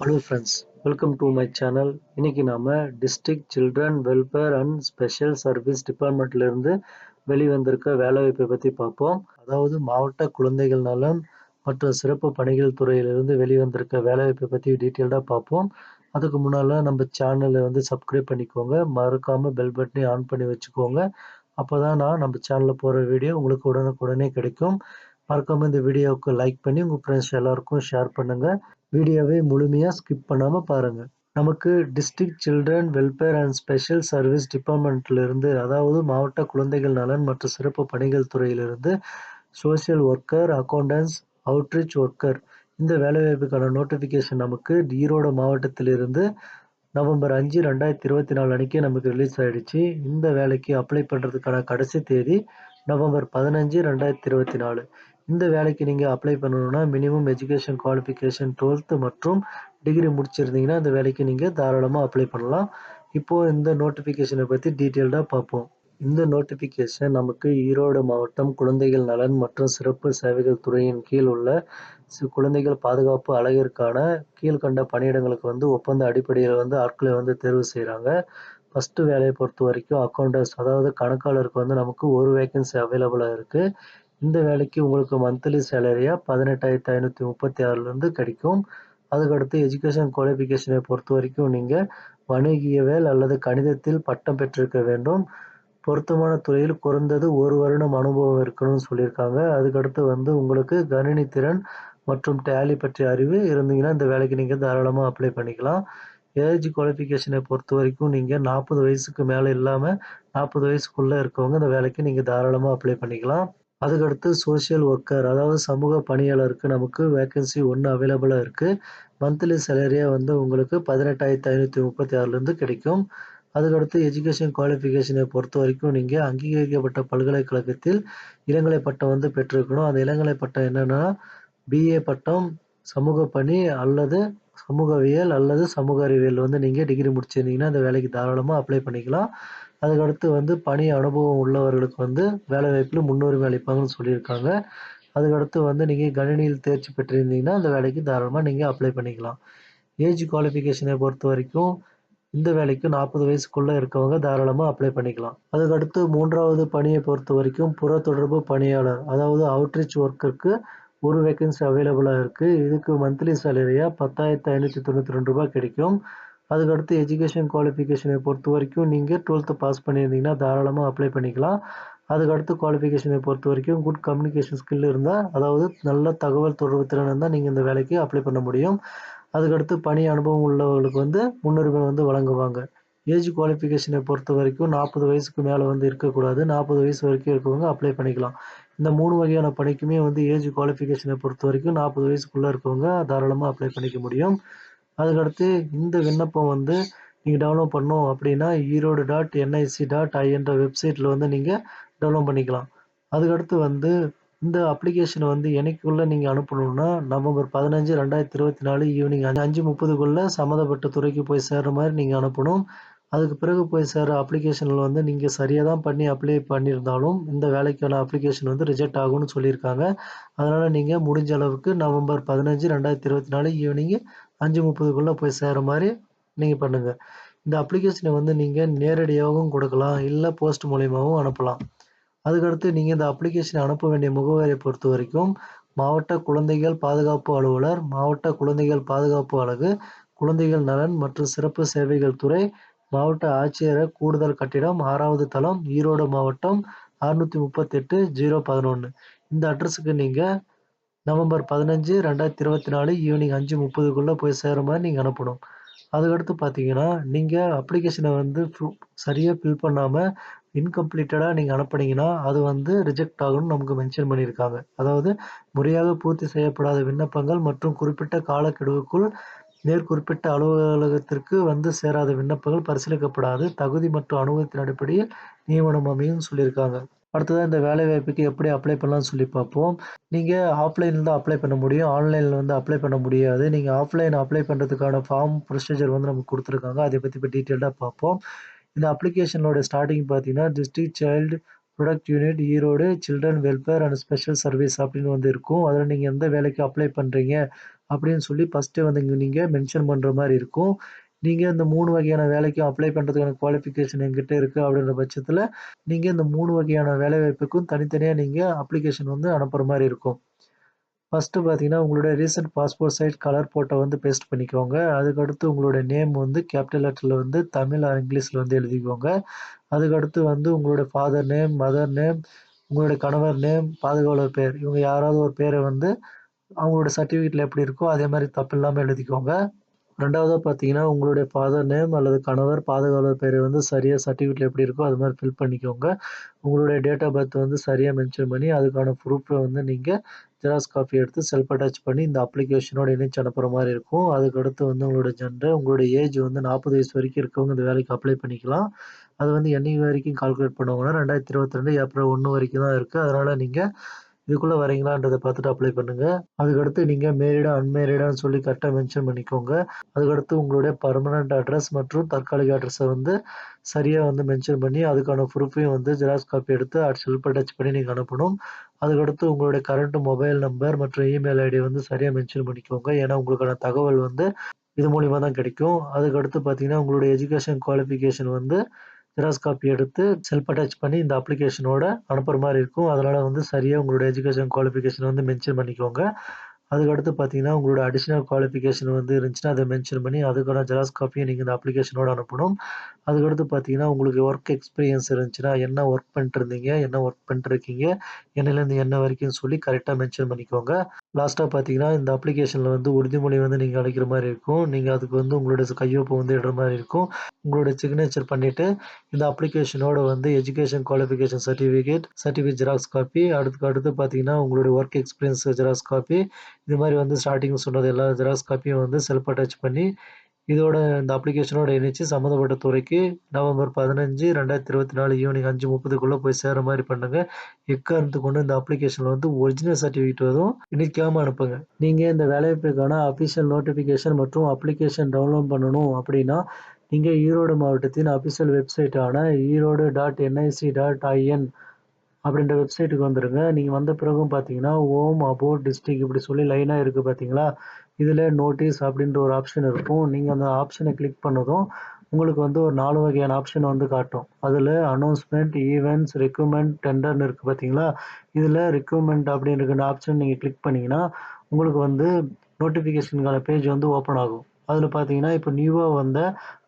Hello friends, welcome to my channel. இன்னைக்கு நாம district children welfare and special service டிபார்ட்மெண்ட்ல இருந்து வெளிவந்திருக்க வேலைவாய்ப்பை பத்தி பார்ப்போம். அதாவது மாவட்ட குழந்தைகள் நலன் மற்றும் சிறப்பு பணிகள் துறையிலிருந்து வெளிவந்திருக்க வேலைவாய்ப்பை பத்தி டீட்டெயில்டா பார்ப்போம். அதுக்கு முன்னால நம்ம சேனலை சப்ஸ்கிரைப் பண்ணிக்கோங்க. மறக்காம பெல் பட்டனை ஆன் பண்ணி வச்சுக்கோங்க. அப்பதான் நம்ம சேனல்ல போற வீடியோ உங்களுக்கு உடனுக்குடனே கிடைக்கும். மறக்காம இந்த வீடியோவுக்கு லைக் பண்ணி உங்க ஃப்ரெண்ட்ஸ் எல்லாருக்கும் ஷேர் பண்ணுங்க. வீடியோவை முழுமையா ஸ்கிப் பண்ணாம பாருங்க. நமக்கு district children welfare and special service டிபார்ட்மெண்ட்ல இருந்து, அதாவது மாவட்ட குழந்தைகள் நலன் மற்றும் சிறப்பு பணிகள் துறையிலிருந்து social worker, accountants, outreach worker இந்த வேலைவாய்ப்புக்கான நோட்டிபிகேஷன் நமக்கு ஈரோடு மாவட்டத்திலிருந்து நவம்பர் 5, 2024 அன்னைக்கு நமக்கு ரிலீஸ் ஆயிடுச்சு. இந்த வேலைக்கு அப்ளை பண்றதுக்கான கடைசி தேதி நவம்பர் 15, 2024. இந்த வேலைக்கு நீங்க அப்ளை பண்ணணும்னா மினிமம் எஜுகேஷன் குவாலிஃபிகேஷன் 12th மற்றும் டிகிரி முடிச்சிருந்தீங்கன்னா இந்த வேலைக்கு நீங்க தாராளமா அப்ளை பண்ணலாம். இப்போ இந்த நோட்டிபிகேஷனை பத்தி டீட்டெயில்டா பார்ப்போம். இந்த நோட்டிபிகேஷன் நமக்கு ஈரோடு மாவட்டம் குழந்தைகள் நலன் மற்றும் சிறப்பு சேவைகள் துறையின் கீழ் உள்ள குழந்தைகள் பாதுகாப்பு அலகிற்கான கீழ்கண்ட பணியிடங்களுக்கு ஒப்பந்த அடிப்படையில் ஆட்களை தேர்வு செய்றாங்க. ஃபர்ஸ்ட் வேலையை பொறுத்த வரைக்கும் அக்கவுண்டன்ஸ், அதாவது கணக்காளருக்கு நமக்கு ஒரு வேகன்சி அவைலபிளா இருக்கு. இந்த வேலைக்கு உங்களுக்கு மந்த்லி சேலரியா 18,536 இருந்து கிடைக்கும். அதுக்கடுத்து எஜுகேஷன் குவாலிஃபிகேஷனை பொறுத்த வரைக்கும் நீங்க வணிகவியல் அல்லது கணிதத்தில் பட்டம் பெற்றிருக்க வேண்டும். பொருத்தமான துறையில் குறைந்தது 1 வருடம் அனுபவம் இருக்கணும்னு சொல்லியிருக்காங்க. அதுக்கடுத்து உங்களுக்கு கணினி திறன் மற்றும் டேலி பற்றிய அறிவு இருந்தீங்கன்னா இந்த வேலைக்கு நீங்க தாராளமா அப்ளை பண்ணிக்கலாம். ஏஜ் குவாலிஃபிகேஷனை பொறுத்த வரைக்கும் நீங்க 40 வயசுக்கு மேல இல்லாம 40 வயசுக்குள்ள இருக்கவங்க இந்த வேலைக்கு நீங்க தாராளமா அப்ளை பண்ணிக்கலாம். அதுக்கடுத்து சோசியல் ஒர்க்கர், அதாவது சமூக பணியாளருக்கு நமக்கு வேகன்சி 1 அவைலபிளா இருக்கு. மந்த்லி சேலரியா உங்களுக்கு 18,536 இருந்து கிடைக்கும். அதுக்கடுத்து எஜுகேஷன் குவாலிஃபிகேஷனை பொறுத்த வரைக்கும் நீங்க அங்கீகரிக்கப்பட்ட பல்கலைக்கழகத்தில் இளங்கலை பட்டம் பெற்றிருக்கணும். அந்த இளங்கலை பட்டம் என்னன்னா பிஏ பட்டம், சமூக பணி அல்லது சமூகவியல் அல்லது சமூக அறிவியல் நீங்க டிகிரி முடிச்சிருந்தீங்கன்னா இந்த வேலைக்கு தாராளமா அப்ளை பண்ணிக்கலாம். அதுக்கடுத்து பணி அனுபவம் உள்ளவர்களுக்கு வேலைவாய்ப்புல முன்னுரிமை அளிப்பாங்கன்னு சொல்லியிருக்காங்க. அதுக்கடுத்து நீங்க கணினியில் தேர்ச்சி பெற்றிருந்தீங்கன்னா இந்த வேலைக்கு தாராளமா நீங்க அப்ளை பண்ணிக்கலாம். ஏஜ் குவாலிஃபிகேஷனை பொறுத்த வரைக்கும் இந்த வேலைக்கு 40 வயசுக்குள்ள இருக்கவங்க தாராளமா அப்ளை பண்ணிக்கலாம். அதுக்கடுத்து 3வது பணியை பொறுத்த வரைக்கும் புற தொடர்பு பணியாளர், அதாவது அவுட்ரீச் ஒர்க்கருக்கு ஒரு வேகன்சி அவைலபிளா இருக்கு. இதுக்கு மந்த்லி சேலரியா 10,592 ரூபாய் கிடைக்கும். அதுக்கடுத்து எஜுகேஷன் குவாலிஃபிகேஷனை பொறுத்த வரைக்கும் நீங்க 12th பாஸ் பண்ணியிருந்தீங்கன்னா தாராளமா அப்ளை பண்ணிக்கலாம். அதுக்கடுத்து குவாலிஃபிகேஷனை பொறுத்த வரைக்கும் குட் கம்யூனிகேஷன் ஸ்கில் இருந்தா, அதாவது நல்ல தகவல் தொடர்பு திறன் இருந்தா நீங்க இந்த வேலைக்கு அப்ளை பண்ண முடியும். அதுக்கடுத்து பணி அனுபவம் உள்ளவர்களுக்கு முன்னுரிமை வழங்குவாங்க. ஏஜ் குவாலிஃபிகேஷனை பொறுத்த வரைக்கும் 40 வயசுக்கு மேல இருக்கக்கூடாது. 40 வயசு வரைக்கும் இருக்கவங்க அப்ளை பண்ணிக்கலாம். இந்த 3 வகையான பணிக்குமே ஏஜ் குவாலிஃபிகேஷனை பொறுத்த வரைக்கும் 40 வயசுக்குள்ள இருக்கவங்க தாராளமா அப்ளை பண்ணிக்க முடியும். அதுக்கடுத்து இந்த விண்ணப்பம் நீங்க டவுன்லோட் பண்ணணும் அப்படின்னா erode.nic.in என்ற வெப்சைட்ல நீங்க டவுன்லோட் பண்ணிக்கலாம். அதுக்கடுத்து இந்த அப்ளிகேஷனை என்னைக்குள்ள நீங்க அனுப்பணும்னா நவம்பர் 15, 2024 ஈவினிங் 5:30க்குள்ள சம்மந்தப்பட்ட துறைக்கு போய் சேர்ற மாதிரி நீங்க அனுப்பணும். அதுக்கு பிறகு போய் சேர்ற அப்ளிகேஷன்ல நீங்க சரியா தான் பண்ணி அப்ளை பண்ணியிருந்தாலும் இந்த வேலைக்கான அப்ளிகேஷன் ரிஜெக்ட் ஆகும்னு சொல்லியிருக்காங்க. அதனால நீங்க முடிஞ்ச அளவுக்கு நவம்பர் 15, 2024 ஈவினிங் 5:30க்குள்ள போய் சேர்ற மாதிரி நீங்க பண்ணுங்க. இந்த அப்ளிகேஷனை நீங்க நேரடியாகவும் கொடுக்கலாம், இல்ல போஸ்ட் மூலியமாவும் அனுப்பலாம். அதுக்கடுத்து நீங்க இந்த அப்ளிகேஷன் அனுப்ப வேண்டிய முகவரியை பொறுத்த வரைக்கும் மாவட்ட குழந்தைகள் பாதுகாப்பு அலுவலர், மாவட்ட குழந்தைகள் பாதுகாப்பு அலகு, குழந்தைகள் நலன் மற்றும் சிறப்பு சேவைகள் துறை, மாவட்ட ஆட்சியர் கூடுதல் கட்டிடம், 6வது தளம், ஈரோடு மாவட்டம் 638-011. இந்த அட்ரஸுக்கு நீங்க நவம்பர் 15, 2024 ஈவினிங் 5:30க்குள்ள போய் சேர்ற மாதிரி நீங்க அனுப்பணும். அதுக்கடுத்து பார்த்தீங்கன்னா, நீங்க அப்ளிகேஷனை சரியா ஃபில் பண்ணாம இன்கம்ப்ளீட்டடா நீங்க அனுப்புனீங்கன்னா, அது ரிஜெக்ட் ஆகும்னு நமக்கு மென்ஷன் பண்ணியிருக்காங்க. அதாவது முறையாக பூர்த்தி செய்யப்படாத விண்ணப்பங்கள் மற்றும் குறிப்பிட்ட காலக்கெடுவுக்குள் மேற்குறிப்பிட்ட அலுவலகத்திற்கு சேராத விண்ணப்பங்கள் பரிசீலிக்கப்படாது. தகுதி மற்றும் அனுபவத்தின் அடிப்படையில் நியமனம் அமையும்னு சொல்லியிருக்காங்க. அடுத்ததா இந்த வேலைவாய்ப்புக்கு எப்படி அப்ளை பண்ணலாம்னு சொல்லி பார்ப்போம். நீங்க ஆஃப்லைன்ல தான் அப்ளை பண்ண முடியும். ஆன்லைன்ல அப்ளை பண்ண முடியாது. நீங்க ஆஃப்லைன் அப்ளை பண்றதுக்கான ஃபார்ம் ப்ரொசீஜர் நமக்கு குடுத்துருக்காங்க. அதை பத்தி இப்ப டீட்டெயில்டா பார்ப்போம். இந்த அப்ளிகேஷனோட ஸ்டார்ட்டிங் பார்த்தீங்கன்னா, district child product unit Erode children welfare and special service அப்படின்னு இருக்கும். அதில் நீங்க எந்த வேலைக்கு அப்ளை பண்றீங்க அப்படின்னு சொல்லி ஃபர்ஸ்ட்டே வந்து இங்க நீங்க மென்ஷன் பண்ற மாரி இருக்கும். நீங்க இந்த 3 வகையான வேலைக்கும் அப்ளை பண்றதுக்கான குவாலிஃபிகேஷன் என்கிட்ட இருக்கு அப்படின்ற பட்சத்துல, நீங்க இந்த 3 வகையான வேலைவாய்ப்புக்கும் தனித்தனியா நீங்க அப்ளிகேஷன் வந்து அனுப்புற மாரி இருக்கும். ஃபர்ஸ்ட்டு பார்த்தீங்கன்னா, உங்களுடைய recent passport size colour photo வந்து பேஸ்ட் பண்ணிக்கோங்க. அதுக்கடுத்து உங்களுடைய நேம் வந்து கேப்பிட்டல் லெட்டர்ல வந்து தமிழ் ஆர் இங்கிலீஷ்ல வந்து எழுதிக்கோங்க. அதுக்கடுத்து வந்து உங்களுடைய ஃபாதர் நேம், மதர் நேம், உங்களுடைய கணவர் நேம், பாதுகாவலர் பெயர். இவங்க யாராவது ஒரு பேர வந்து அவங்களோட சர்டிஃபிகேட்ல எப்படி இருக்கோ, அதே மாரி தப்பில்லாம எழுதிக்கோங்க. 2வதா பார்த்தீங்கன்னா, உங்களுடைய ஃபாதர் நேம் அல்லது கணவர், பாதுகாவலர் பெயர வந்து சரியா சர்டிஃபிகேட்ல எப்படி இருக்கோ, அது மாரி ஃபில் பண்ணிக்கோங்க. உங்களுடைய டேட் ஆஃப் பர்த் வந்து சரியா மென்ஷன் பண்ணி, அதுக்கான ப்ரூஃப வந்து நீங்க ஜெராக்ஸ் காப்பி எடுத்து செல்ஃப் அட்டாச் பண்ணி இந்த அப்ளிகேஷனோட இணைச்சு அனுப்புற மாரி இருக்கும். அதுக்கடுத்து வந்து உங்களோட ஜெண்டர், உங்களுடைய ஏஜ் வந்து 40 வயசு வரைக்கும் இருக்கவங்க இந்த வேலைக்கு அப்ளை பண்ணிக்கலாம். அது வந்து என்னைக்கு வரைக்கும் கால்குலேட் பண்ணுவாங்கன்னா, 2022 ஏப்ரல் 1 வரைக்கும் தான் இருக்கு. அதனால நீங்க இதுக்குள்ள வரீங்களான்றத பார்த்துட்டு அப்ளை பண்ணுங்க. அதுக்கடுத்து நீங்க மேரிடா, அன்மேரிடான்னு சொல்லி கரெக்ட்டா மென்ஷன் பண்ணிக்கோங்க. அதுக்கடுத்து உங்களுடைய பெர்மனன்ட் அட்ரஸ் மற்றும் தற்காலிக அட்ரஸ வந்து சரியா வந்து மென்ஷன் பண்ணி, அதுக்கான ப்ரூஃபையும் வந்து ஜெராக்ஸ் காப்பி எடுத்து செல்ஃப் அட்டாச் பண்ணி நீங்க அனுப்பணும். அதுக்கடுத்து உங்களுடைய கரண்ட் மொபைல் நம்பர் மற்றும் இமெயில் ஐடி வந்து சரியா மென்ஷன் பண்ணிக்கோங்க. ஏன்னா, உங்களுக்கான தகவல் வந்து இது மூலியமா தான் கிடைக்கும். அதுக்கடுத்து பார்த்தீங்கன்னா, உங்களுடைய எஜுகேஷன் குவாலிஃபிகேஷன் வந்து ஜெராக்ஸ் காப்பி எடுத்து செல்ஃப் அட்டாச் பண்ணி இந்த அப்ளிகேஷனோட அனுப்புற மாரி இருக்கும். அதனால வந்து சரியா உங்களோட எஜுகேஷன் குவாலிஃபிகேஷன் வந்து மென்ஷன் பண்ணிக்கோங்க. அதுக்கடுத்து பார்த்தீங்கன்னா, உங்களோட அடிஷனல் குவாலிஃபிகேஷன் வந்து இருந்துச்சுன்னா, அத மென்ஷன் பண்ணி அதுக்கான ஜெராக்ஸ் காப்பிய நீங்க இந்த அப்ளிகேஷனோட அனுப்பணும். அதுக்கடுத்து பார்த்தீங்கன்னா, உங்களுக்கு ஒர்க் எக்ஸ்பீரியன்ஸ் இருந்துச்சுன்னா, என்ன ஒர்க் பண்ணிட்டுருந்தீங்க? என்ன ஒர்க் பண்ணிட்டுருக்கீங்க? என்னலேருந்து என்ன வரைக்கும்னு சொல்லி கரெக்ட்டா மென்ஷன் பண்ணிக்கோங்க. லாஸ்ட்டா பார்த்தீங்கன்னா, இந்த அப்ளிகேஷன்ல வந்து உறுதிமொழி வந்து நீங்க அளிக்கிற மாரி இருக்கும். நீங்க அதுக்கு வந்து உங்களுடைய கையொப்பம் வந்து இடுற மாரி இருக்கும். உங்களோட சிக்னேச்சர் பண்ணிட்டு, இந்த அப்ளிகேஷனோட வந்து education qualification certificate xerox copy, அடுத்து பார்த்தீங்கன்னா, உங்களுடைய ஒர்க் எக்ஸ்பீரியன்ஸ் ஜெராக்ஸ் காப்பி, இது மாரி வந்து ஸ்டார்ட்டிங்ல சொன்னது எல்லா ஜெராக்ஸ் காப்பியும் வந்து செல்ஃப் அட்டாச் பண்ணி, இதோட இந்த அப்ளிகேஷனோட இணைச்சு சம்மந்தப்பட்ட துறைக்கு நவம்பர் 15, 2024 ஈவினிங் 5:30க்குள்ள போய் சேர்ற மாரி பண்ணுங்க. எக்காரணத்துக்கு கொண்டும் இந்த அப்ளிகேஷன்ல வந்து ஒரிஜினல் சர்டிஃபிகேட் எதுவும் இணைக்காம அனுப்புங்க. நீங்க இந்த வேலைவாய்ப்புக்கான அஃபிஷியல் நோட்டிஃபிகேஷன் மற்றும் அப்ளிகேஷன் டவுன்லோட் பண்ணணும் அப்படின்னா, நீங்க ஈரோடு மாவட்டத்தின் அஃபிஷியல் வெப்சைட்டான erode.nic.in அப்படின்ற வெப்சைட்டுக்கு வந்துருங்க. நீங்க வந்த பிறகும் பார்த்தீங்கன்னா, ஹோம், அபௌட், டிஸ்ட்ரிக்ட் இப்படி சொல்லி லைனா இருக்கு பார்த்தீங்களா? இதுல நோட்டீஸ் அப்படின்ற ஒரு ஆப்ஷன் இருக்கும். நீங்க அந்த ஆப்ஷன கிளிக் பண்ணதும், உங்களுக்கு வந்து ஒரு 4 வகையான ஆப்ஷன் வந்து காட்டும். அதுல அனௌன்ஸ்மென்ட், ஈவென்ட்ஸ், ரெக்ரூட்மென்ட், டெண்டர்ன்னு இருக்கு பார்த்தீங்களா? இதுல ரெக்ரூட்மென்ட் அப்படின்னு இருக்க ஆப்ஷன் நீங்க கிளிக் பண்ணீங்கன்னா, உங்களுக்கு வந்து நோட்டிஃபிகேஷனுக்கான பேஜ் வந்து ஓப்பன் ஆகும். அதுல பார்த்தீங்கன்னா, இப்ப நியூவா வந்த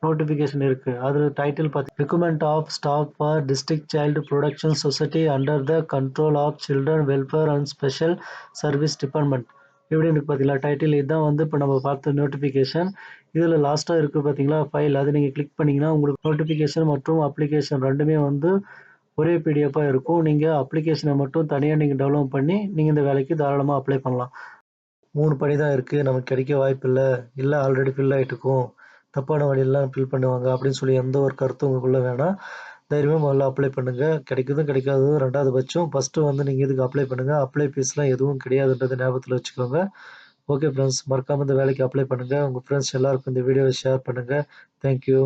நோட்டிஃபிகேஷன் இருக்கு. அதுல title recruitment of staff for district child protection society under the control of children welfare and special service department. இப்படின்னு இருக்கு பார்த்தீங்களா? டைட்டில் இதுதான் வந்து இப்ப நம்ம பார்த்த நோட்டிஃபிகேஷன். இதுல லாஸ்ட்டா இருக்கு பார்த்தீங்களா? ஃபைல் அத நீங்க கிளிக் பண்ணீங்கன்னா, உங்களுக்கு நோட்டிஃபிகேஷன் மற்றும் அப்ளிகேஷன் 2மே வந்து ஒரே பிடிஎஃப்பா இருக்கும். நீங்க அப்ளிகேஷன மட்டும் தனியா நீங்க டவுன்லோட் பண்ணி, நீங்க இந்த வேலைக்கு தாராளமா அப்ளை பண்ணலாம். 3 பணி தான் இருக்கு. நமக்கு கிடைக்க வாய்ப்பில்ல. இல்ல ஆல்ரெடி ஃபில் ஆயிட்டுருக்கும். தப்பான வழியெல்லாம் ஃபில் பண்ணுவாங்க அப்படின்னு சொல்லி எந்த ஒரு கருத்தும் உங்களுக்குள்ள வேணாம். தைரியமா முதல்ல அப்ளை பண்ணுங்க. கிடைக்குதும் கிடைக்காததும் 2வது பட்சம். ஃபர்ஸ்ட்டு வந்து நீங்க இதுக்கு அப்ளை பண்ணுங்க. அப்ளை ஃபீஸ்லாம் எதுவும் கிடையாதுன்றத ஞாபகத்துல வச்சுக்கோங்க. Okay friends. மறக்காம இந்த வேலைக்கு அப்ளை பண்ணுங்க. உங்க ஃப்ரெண்ட்ஸ் எல்லாருக்கும் இந்த வீடியோவ ஷேர் பண்ணுங்க. Thank you.